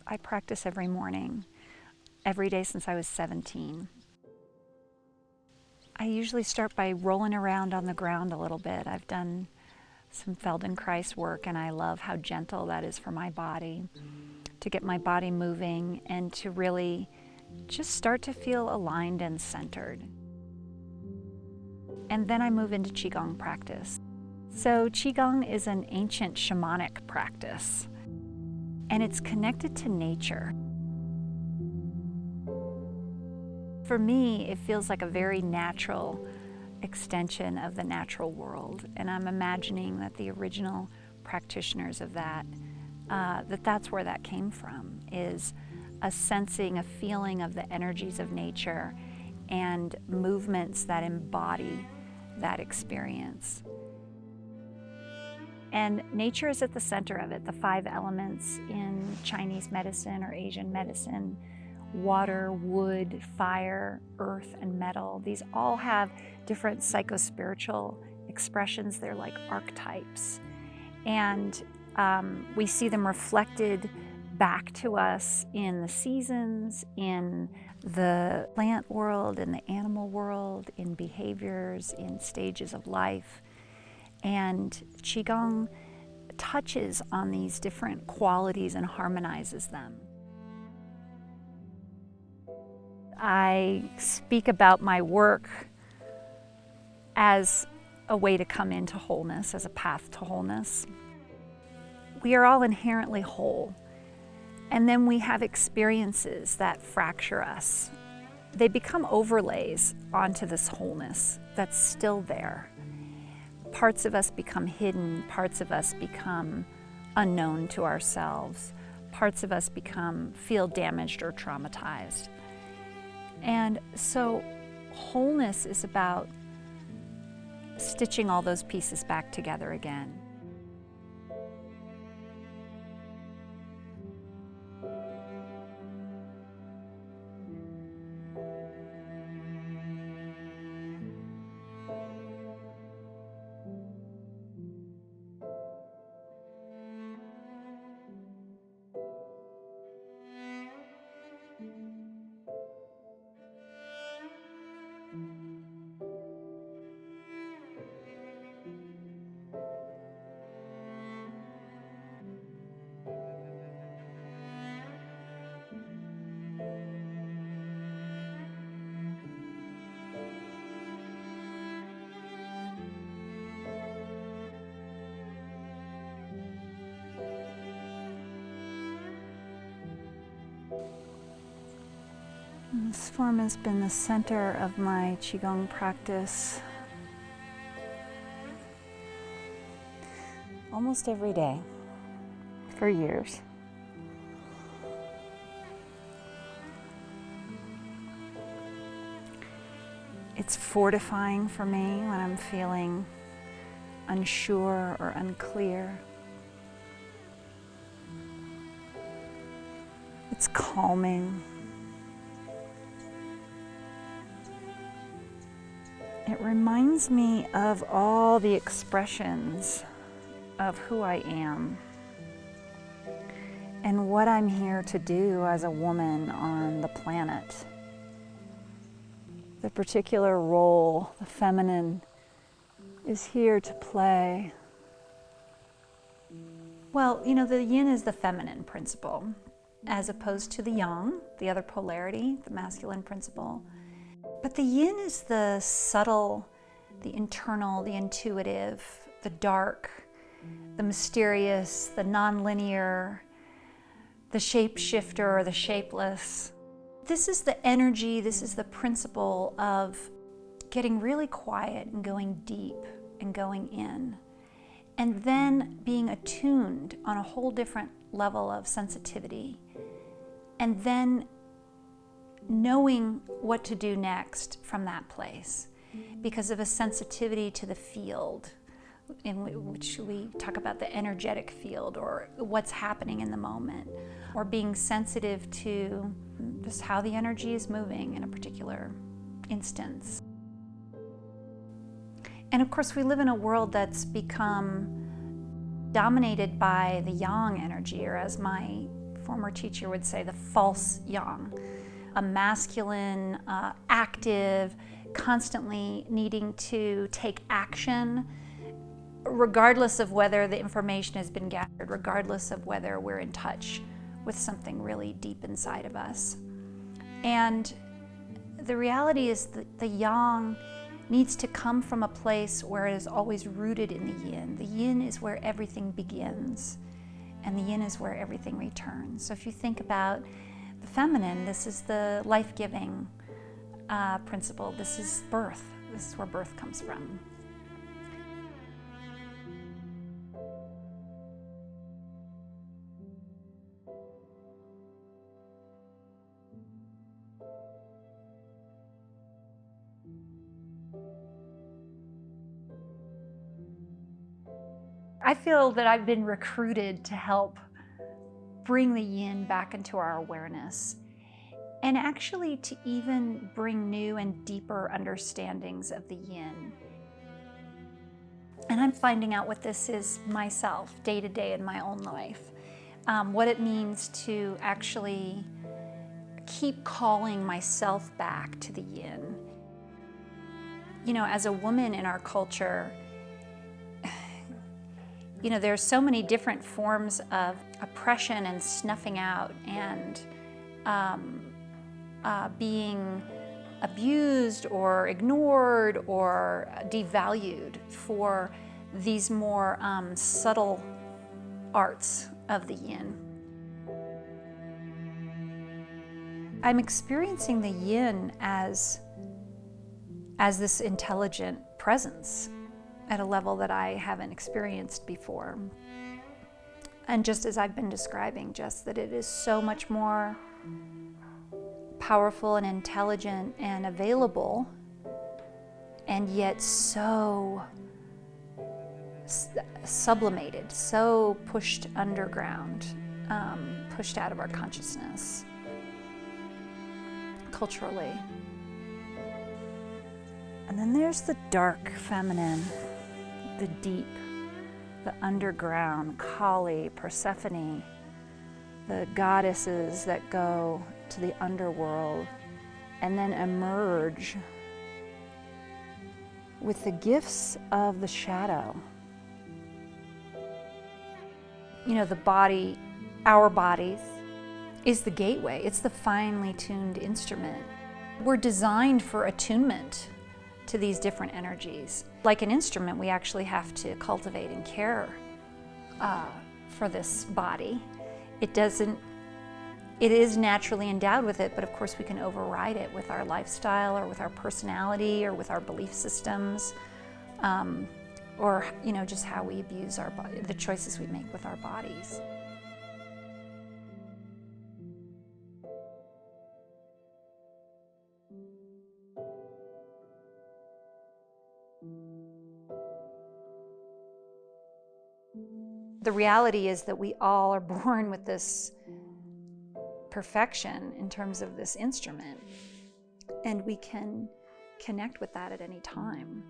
I practice every morning, every day since I was 17. I usually start by rolling around on the ground a little bit. I've done some Feldenkrais work, and I love how gentle that is for my body, to get my body moving and to really just start to feel aligned and centered. And then I move into Qigong practice. So Qigong is an ancient shamanic practice, and it's connected to nature. For me, it feels like a very natural extension of the natural world, and I'm imagining that the original practitioners of that, that's where that came from, is a sensing, a feeling of the energies of nature and movements that embody that experience. And nature is at the center of it. The 5 elements in Chinese medicine or Asian medicine: water, wood, fire, earth, and metal. These all have different psychospiritual expressions. They're like archetypes. And we see them reflected back to us in the seasons, in the plant world, in the animal world, in behaviors, in stages of life. And Qigong touches on these different qualities and harmonizes them. I speak about my work as a way to come into wholeness, as a path to wholeness. We are all inherently whole, and then we have experiences that fracture us. They become overlays onto this wholeness that's still there. Parts of us become hidden, parts of us become unknown to ourselves, parts of us feel damaged or traumatized. And so wholeness is about stitching all those pieces back together again. This form has been the center of my Qigong practice almost every day for years. It's fortifying for me when I'm feeling unsure or unclear. It's calming. It reminds me of all the expressions of who I am and what I'm here to do as a woman on the planet. The particular role the feminine is here to play. Well, the yin is the feminine principle, as opposed to the yang, the other polarity, the masculine principle. But the yin is the subtle, the internal, the intuitive, the dark, the mysterious, the non-linear, the shapeshifter or the shapeless. This is the energy, this is the principle of getting really quiet and going deep and going in. And then being attuned on a whole different level of sensitivity. And then knowing what to do next from that place because of a sensitivity to the field, in which we talk about the energetic field or what's happening in the moment, or being sensitive to just how the energy is moving in a particular instance. And of course, we live in a world that's become dominated by the yang energy, or as my former teacher would say, the false yang, a masculine, active, constantly needing to take action, regardless of whether the information has been gathered, regardless of whether we're in touch with something really deep inside of us. And the reality is that the yang needs to come from a place where it is always rooted in the yin. The yin is where everything begins, and the yin is where everything returns. So if you think about the feminine, this is the life-giving principle. This is birth. This is where birth comes from. I feel that I've been recruited to help bring the yin back into our awareness, and actually to even bring new and deeper understandings of the yin. And I'm finding out what this is myself, day to day in my own life. What it means to actually keep calling myself back to the yin. You know, as a woman in our culture, you know, there's so many different forms of oppression and snuffing out and being abused or ignored or devalued for these more subtle arts of the yin. I'm experiencing the yin as this intelligent presence at a level that I haven't experienced before. And just as I've been describing, just that it is so much more powerful and intelligent and available, and yet so sublimated, so pushed underground, pushed out of our consciousness culturally. And then there's the dark feminine, the deep, the underground, Kali, Persephone, the goddesses that go to the underworld and then emerge with the gifts of the shadow. You know, the body, our bodies, is the gateway. It's the finely tuned instrument. We're designed for attunement to these different energies. Like an instrument, we actually have to cultivate and care for this body. It is naturally endowed with it, but of course we can override it with our lifestyle or with our personality or with our belief systems, or you know, just how we abuse our body, the choices we make with our bodies. The reality is that we all are born with this perfection in terms of this instrument, and we can connect with that at any time.